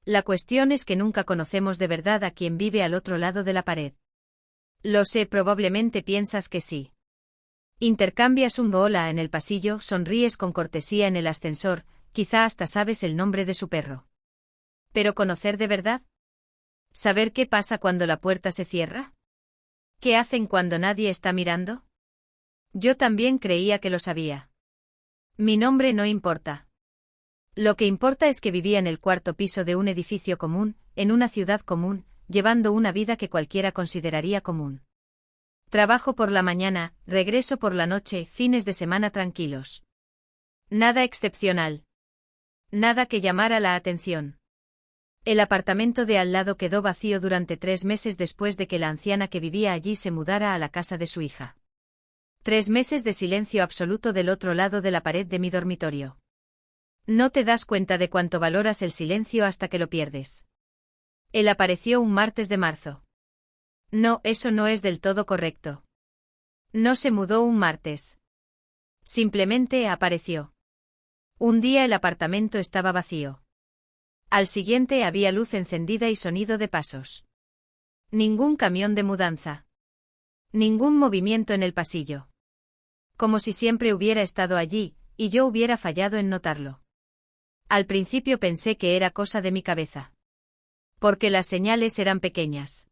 La cuestión es que nunca conocemos de verdad a quien vive al otro lado de la pared. Lo sé, probablemente piensas que sí. Intercambias un hola en el pasillo, sonríes con cortesía en el ascensor, quizá hasta sabes el nombre de su perro. ¿Pero conocer de verdad? ¿Saber qué pasa cuando la puerta se cierra? ¿Qué hacen cuando nadie está mirando? Yo también creía que lo sabía. Mi nombre no importa. Lo que importa es que vivía en el cuarto piso de un edificio común, en una ciudad común, llevando una vida que cualquiera consideraría común. Trabajo por la mañana, regreso por la noche, fines de semana tranquilos. Nada excepcional. Nada que llamara la atención. El apartamento de al lado quedó vacío durante 3 meses después de que la anciana que vivía allí se mudara a la casa de su hija. 3 meses de silencio absoluto del otro lado de la pared de mi dormitorio. No te das cuenta de cuánto valoras el silencio hasta que lo pierdes. Él apareció un martes de marzo. No, eso no es del todo correcto. No se mudó un martes. Simplemente apareció. Un día el apartamento estaba vacío. Al siguiente había luz encendida y sonido de pasos. Ningún camión de mudanza. Ningún movimiento en el pasillo. Como si siempre hubiera estado allí, y yo hubiera fallado en notarlo. Al principio pensé que era cosa de mi cabeza. Porque las señales eran pequeñas.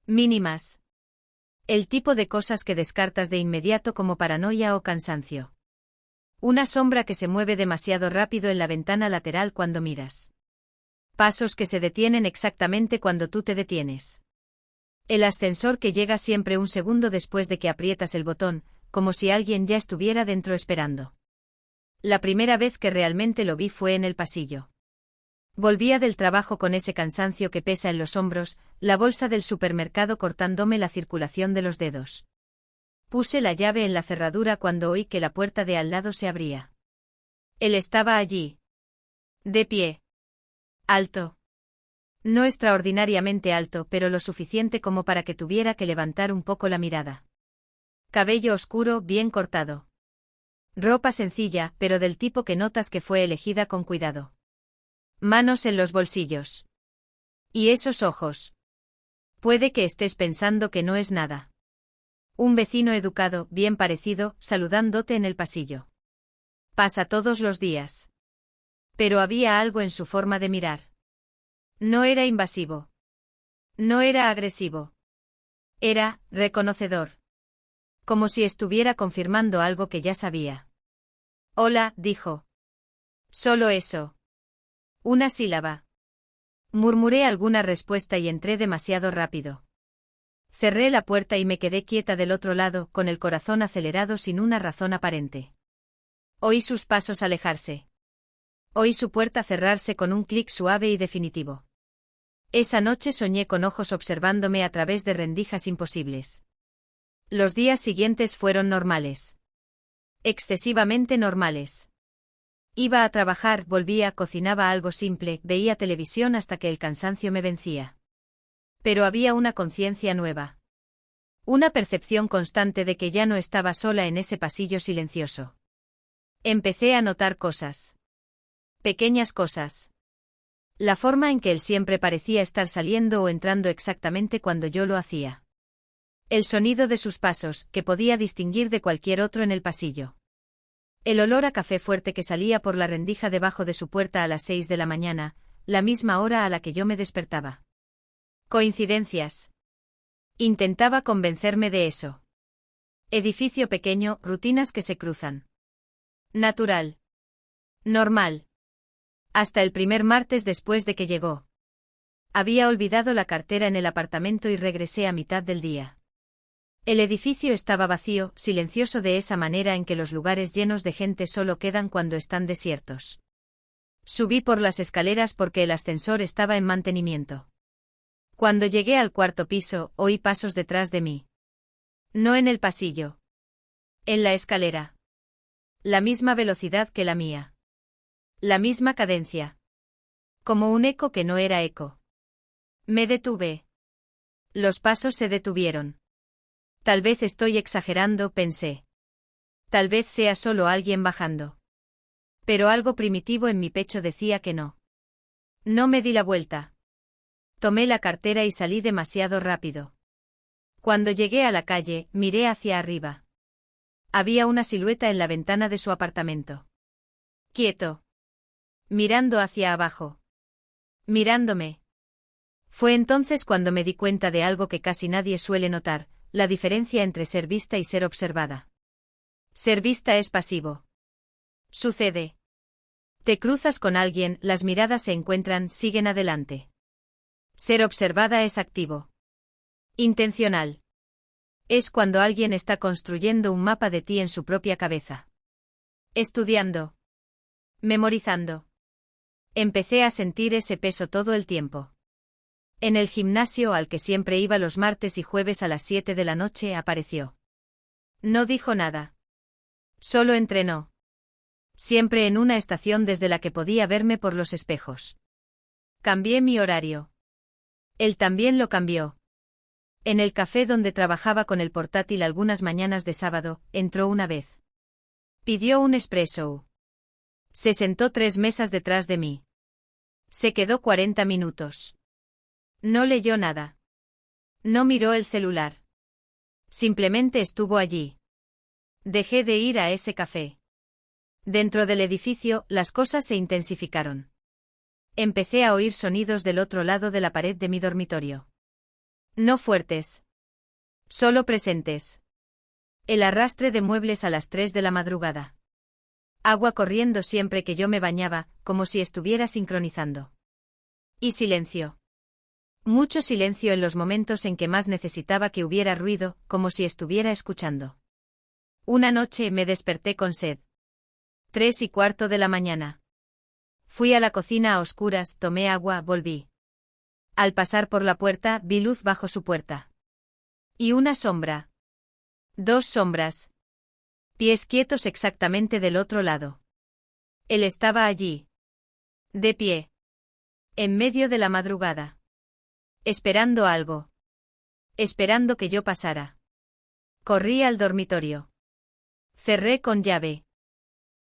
Mínimas. El tipo de cosas que descartas de inmediato como paranoia o cansancio. Una sombra que se mueve demasiado rápido en la ventana lateral cuando miras. Pasos que se detienen exactamente cuando tú te detienes. El ascensor que llega siempre un segundo después de que aprietas el botón, como si alguien ya estuviera dentro esperando. La primera vez que realmente lo vi fue en el pasillo. Volvía del trabajo con ese cansancio que pesa en los hombros, la bolsa del supermercado cortándome la circulación de los dedos. Puse la llave en la cerradura cuando oí que la puerta de al lado se abría. Él estaba allí. De pie. Alto. No extraordinariamente alto, pero lo suficiente como para que tuviera que levantar un poco la mirada. Cabello oscuro, bien cortado. Ropa sencilla, pero del tipo que notas que fue elegida con cuidado. Manos en los bolsillos. ¿Y esos ojos? Puede que estés pensando que no es nada. Un vecino educado, bien parecido, saludándote en el pasillo. Pasa todos los días. Pero había algo en su forma de mirar. No era invasivo. No era agresivo. Era reconocedor. Como si estuviera confirmando algo que ya sabía. Hola, dijo. Solo eso. Una sílaba. Murmuré alguna respuesta y entré demasiado rápido. Cerré la puerta y me quedé quieta del otro lado, con el corazón acelerado sin una razón aparente. Oí sus pasos alejarse. Oí su puerta cerrarse con un clic suave y definitivo. Esa noche soñé con ojos observándome a través de rendijas imposibles. Los días siguientes fueron normales. Excesivamente normales. Iba a trabajar, volvía, cocinaba algo simple, veía televisión hasta que el cansancio me vencía. Pero había una conciencia nueva. Una percepción constante de que ya no estaba sola en ese pasillo silencioso. Empecé a notar cosas. Pequeñas cosas. La forma en que él siempre parecía estar saliendo o entrando exactamente cuando yo lo hacía. El sonido de sus pasos, que podía distinguir de cualquier otro en el pasillo. El olor a café fuerte que salía por la rendija debajo de su puerta a las 6 de la mañana, la misma hora a la que yo me despertaba. Coincidencias. Intentaba convencerme de eso. Edificio pequeño, rutinas que se cruzan. Natural. Normal. Hasta el primer martes después de que llegó. Había olvidado la cartera en el apartamento y regresé a mitad del día. El edificio estaba vacío, silencioso de esa manera en que los lugares llenos de gente solo quedan cuando están desiertos. Subí por las escaleras porque el ascensor estaba en mantenimiento. Cuando llegué al cuarto piso, oí pasos detrás de mí. No en el pasillo. En la escalera. La misma velocidad que la mía. La misma cadencia. Como un eco que no era eco. Me detuve. Los pasos se detuvieron. Tal vez estoy exagerando, pensé. Tal vez sea solo alguien bajando. Pero algo primitivo en mi pecho decía que no. No me di la vuelta. Tomé la cartera y salí demasiado rápido. Cuando llegué a la calle, miré hacia arriba. Había una silueta en la ventana de su apartamento. Quieto. Mirando hacia abajo. Mirándome. Fue entonces cuando me di cuenta de algo que casi nadie suele notar, la diferencia entre ser vista y ser observada. Ser vista es pasivo. Sucede. Te cruzas con alguien, las miradas se encuentran, siguen adelante. Ser observada es activo. Intencional. Es cuando alguien está construyendo un mapa de ti en su propia cabeza. Estudiando. Memorizando. Empecé a sentir ese peso todo el tiempo. En el gimnasio al que siempre iba los martes y jueves a las 7 de la noche apareció. No dijo nada. Solo entrenó. Siempre en una estación desde la que podía verme por los espejos. Cambié mi horario. Él también lo cambió. En el café donde trabajaba con el portátil algunas mañanas de sábado, entró una vez. Pidió un espresso. Se sentó 3 mesas detrás de mí. Se quedó 40 minutos. No leyó nada. No miró el celular. Simplemente estuvo allí. Dejé de ir a ese café. Dentro del edificio, las cosas se intensificaron. Empecé a oír sonidos del otro lado de la pared de mi dormitorio. No fuertes. Solo presentes. El arrastre de muebles a las 3 de la madrugada. Agua corriendo siempre que yo me bañaba, como si estuviera sincronizando. Y silencio. Mucho silencio en los momentos en que más necesitaba que hubiera ruido, como si estuviera escuchando. Una noche me desperté con sed. 3:15 de la mañana. Fui a la cocina a oscuras, tomé agua, volví. Al pasar por la puerta, vi luz bajo su puerta. Y una sombra. 2 sombras. Pies quietos exactamente del otro lado. Él estaba allí. De pie. En medio de la madrugada. Esperando algo. Esperando que yo pasara. Corrí al dormitorio. Cerré con llave.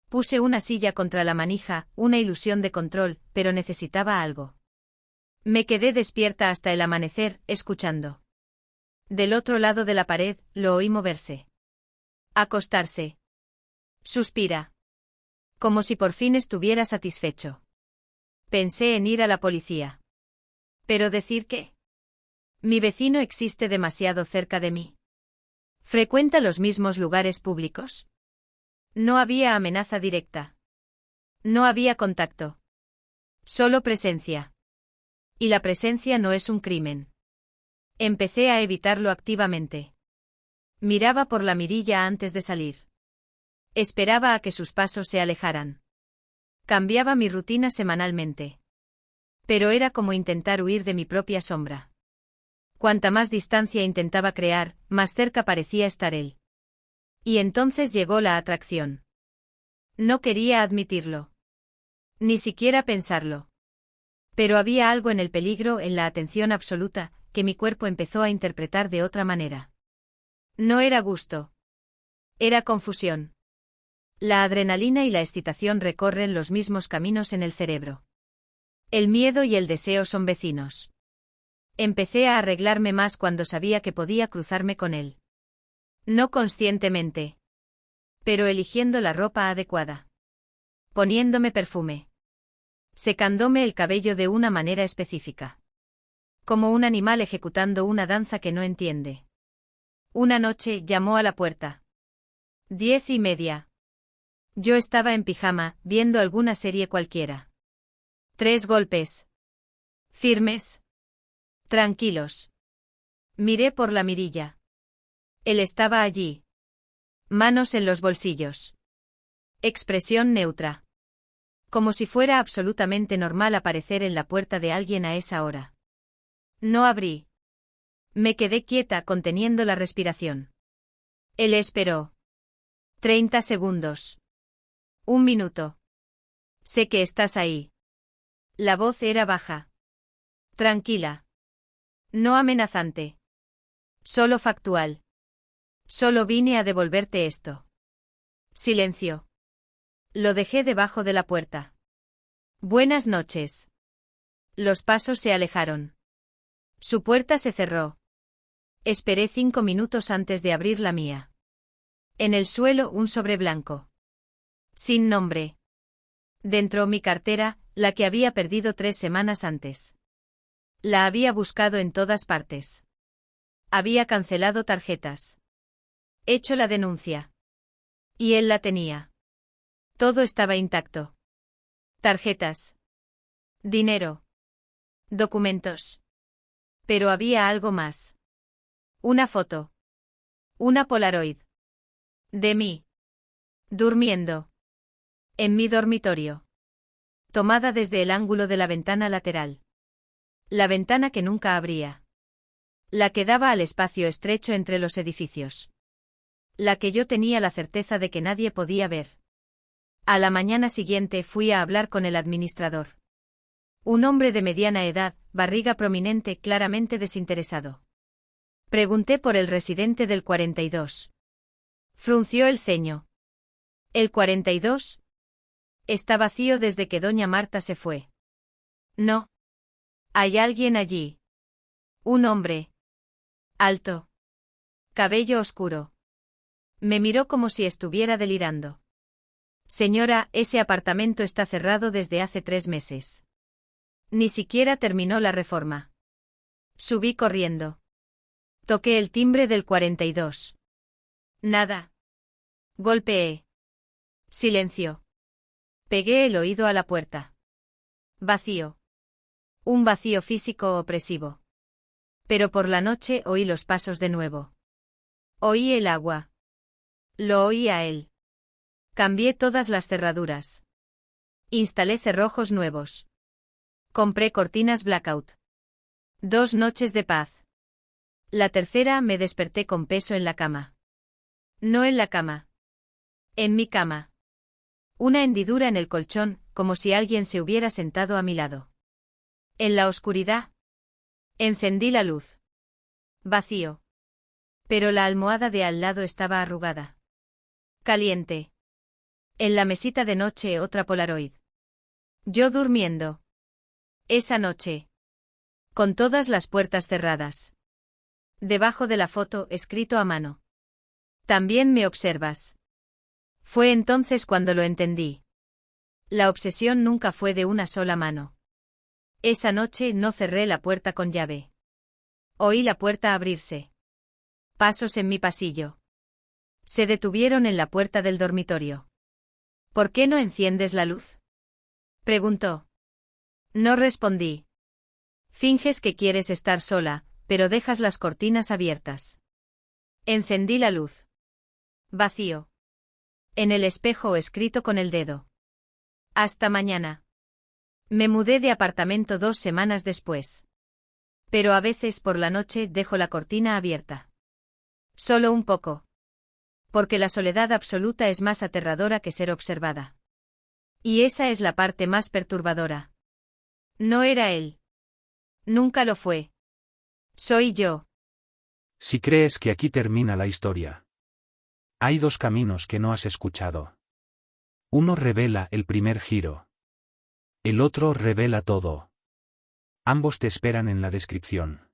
Puse una silla contra la manija, una ilusión de control, pero necesitaba algo. Me quedé despierta hasta el amanecer, escuchando. Del otro lado de la pared, lo oí moverse. Acostarse. Suspira. Como si por fin estuviera satisfecho. Pensé en ir a la policía. ¿Pero decir qué? Mi vecino existe demasiado cerca de mí. ¿Frecuenta los mismos lugares públicos? No había amenaza directa. No había contacto. Solo presencia. Y la presencia no es un crimen. Empecé a evitarlo activamente. Miraba por la mirilla antes de salir. Esperaba a que sus pasos se alejaran. Cambiaba mi rutina semanalmente. Pero era como intentar huir de mi propia sombra. Cuanta más distancia intentaba crear, más cerca parecía estar él. Y entonces llegó la atracción. No quería admitirlo. Ni siquiera pensarlo. Pero había algo en el peligro, en la atención absoluta, que mi cuerpo empezó a interpretar de otra manera. No era gusto. Era confusión. La adrenalina y la excitación recorren los mismos caminos en el cerebro. El miedo y el deseo son vecinos. Empecé a arreglarme más cuando sabía que podía cruzarme con él. No conscientemente. Pero eligiendo la ropa adecuada. Poniéndome perfume. Secándome el cabello de una manera específica. Como un animal ejecutando una danza que no entiende. Una noche llamó a la puerta. 10:30. Yo estaba en pijama, viendo alguna serie cualquiera. 3 golpes. Firmes. Tranquilos. Miré por la mirilla. Él estaba allí. Manos en los bolsillos. Expresión neutra. Como si fuera absolutamente normal aparecer en la puerta de alguien a esa hora. No abrí. Me quedé quieta conteniendo la respiración. Él esperó. 30 segundos. 1 minuto. Sé que estás ahí. La voz era baja. Tranquila. No amenazante. Solo factual. Solo vine a devolverte esto. Silencio. Lo dejé debajo de la puerta. Buenas noches. Los pasos se alejaron. Su puerta se cerró. Esperé 5 minutos antes de abrir la mía. En el suelo un sobre blanco. Sin nombre. Dentro mi cartera, la que había perdido 3 semanas antes. La había buscado en todas partes. Había cancelado tarjetas. Hecho la denuncia. Y él la tenía. Todo estaba intacto. Tarjetas. Dinero. Documentos. Pero había algo más. Una foto. Una Polaroid. De mí. Durmiendo. En mi dormitorio. Tomada desde el ángulo de la ventana lateral. La ventana que nunca abría. La que daba al espacio estrecho entre los edificios. La que yo tenía la certeza de que nadie podía ver. A la mañana siguiente fui a hablar con el administrador. Un hombre de mediana edad, barriga prominente, claramente desinteresado. Pregunté por el residente del 42. Frunció el ceño. ¿El 42? Está vacío desde que doña Marta se fue. No. Hay alguien allí. Un hombre. Alto. Cabello oscuro. Me miró como si estuviera delirando. Señora, ese apartamento está cerrado desde hace 3 meses. Ni siquiera terminó la reforma. Subí corriendo. Toqué el timbre del 42. Nada. Golpeé. Silencio. Pegué el oído a la puerta. Vacío. Un vacío físico opresivo. Pero por la noche oí los pasos de nuevo. Oí el agua. Lo oí a él. Cambié todas las cerraduras. Instalé cerrojos nuevos. Compré cortinas blackout. 2 noches de paz. La tercera me desperté con peso en la cama. No en la cama. En mi cama. Una hendidura en el colchón, como si alguien se hubiera sentado a mi lado. En la oscuridad. Encendí la luz. Vacío. Pero la almohada de al lado estaba arrugada. Caliente. En la mesita de noche otra Polaroid. Yo durmiendo. Esa noche. Con todas las puertas cerradas. Debajo de la foto, escrito a mano. También me observas. Fue entonces cuando lo entendí. La obsesión nunca fue de una sola mano. Esa noche no cerré la puerta con llave. Oí la puerta abrirse. Pasos en mi pasillo. Se detuvieron en la puerta del dormitorio. ¿Por qué no enciendes la luz? Preguntó. No respondí. Finges que quieres estar sola, pero dejas las cortinas abiertas. Encendí la luz. Vacío. En el espejo escrito con el dedo. Hasta mañana. Me mudé de apartamento 2 semanas después. Pero a veces por la noche dejo la cortina abierta. Solo un poco. Porque la soledad absoluta es más aterradora que ser observada. Y esa es la parte más perturbadora. No era él. Nunca lo fue. Soy yo. Si crees que aquí termina la historia. Hay 2 caminos que no has escuchado. Uno revela el primer giro. El otro revela todo. Ambos te esperan en la descripción.